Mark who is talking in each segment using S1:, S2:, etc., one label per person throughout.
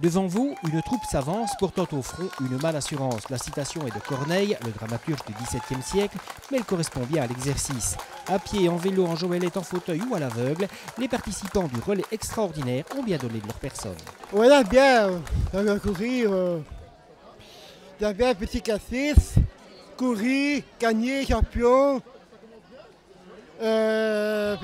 S1: Devant vous, une troupe s'avance portant au front une malle-assurance. La citation est de Corneille, le dramaturge du XVIIe siècle, mais elle correspond bien à l'exercice. À pied, en vélo, en joëlette, en fauteuil ou à l'aveugle, les participants du relais extraordinaire ont bien donné de leur personne.
S2: On aime bien courir, j'aime bien petit cassis, courir, gagner, champion, à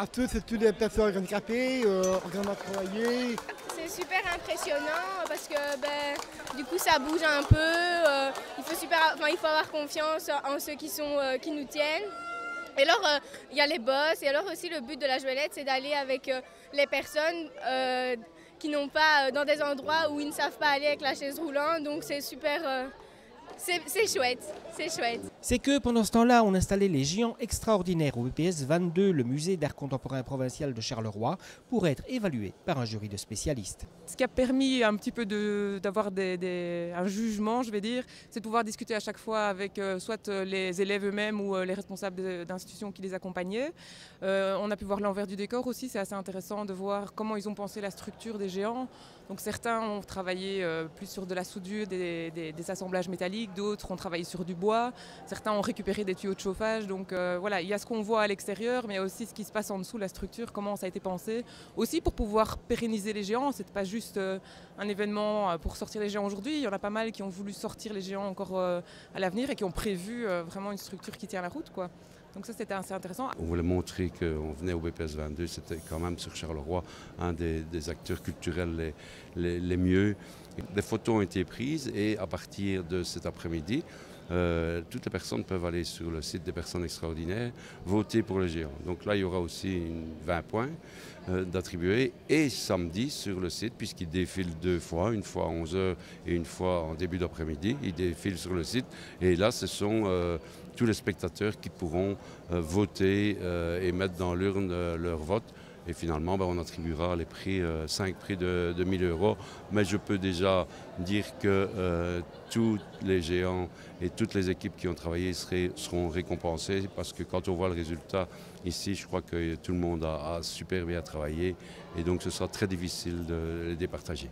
S2: toutes les personnes handicapées, organes travailler.
S3: C'est super impressionnant parce que du coup ça bouge un peu, il faut avoir confiance en ceux qui nous tiennent. Et alors il y a les boss et alors aussi le but de la joëlette c'est d'aller avec les personnes qui n'ont pas dans des endroits où ils ne savent pas aller avec la chaise roulante, donc c'est super, c'est chouette, c'est chouette.
S1: C'est que pendant ce temps-là, on installait les géants extraordinaires au BPS 22, le musée d'art contemporain provincial de Charleroi, pour être évalués par un jury de spécialistes.
S4: Ce qui a permis un petit peu d'avoir un jugement, je vais dire, c'est de pouvoir discuter à chaque fois avec soit les élèves eux-mêmes ou les responsables d'institutions qui les accompagnaient. On a pu voir l'envers du décor aussi, c'est assez intéressant de voir comment ils ont pensé la structure des géants. Donc certains ont travaillé plus sur de la soudure, des assemblages métalliques, d'autres ont travaillé sur du bois, certains ont récupéré des tuyaux de chauffage. Donc voilà, il y a ce qu'on voit à l'extérieur, mais il y a aussi ce qui se passe en dessous, la structure, comment ça a été pensé. Aussi pour pouvoir pérenniser les géants, c'est pas juste un événement pour sortir les géants aujourd'hui. Il y en a pas mal qui ont voulu sortir les géants encore à l'avenir et qui ont prévu vraiment une structure qui tient la route, quoi. Donc ça, c'était assez intéressant.
S5: On voulait montrer qu'on venait au BPS 22, c'était quand même sur Charleroi un des acteurs culturels les mieux. Des photos ont été prises et à partir de cet après-midi, toutes les personnes peuvent aller sur le site des personnes extraordinaires, voter pour le géant. Donc là, il y aura aussi 20 points d'attribuer. Et samedi, sur le site, puisqu'il défile deux fois, une fois à 11h et une fois en début d'après-midi, il défile sur le site. Et là, ce sont tous les spectateurs qui pourront voter et mettre dans l'urne leur vote. Et finalement, on attribuera les prix, 5 prix de 1 000 €. Mais je peux déjà dire que tous les géants et toutes les équipes qui ont travaillé seront récompensées parce que quand on voit le résultat ici, je crois que tout le monde a super bien travaillé et donc ce sera très difficile de les départager.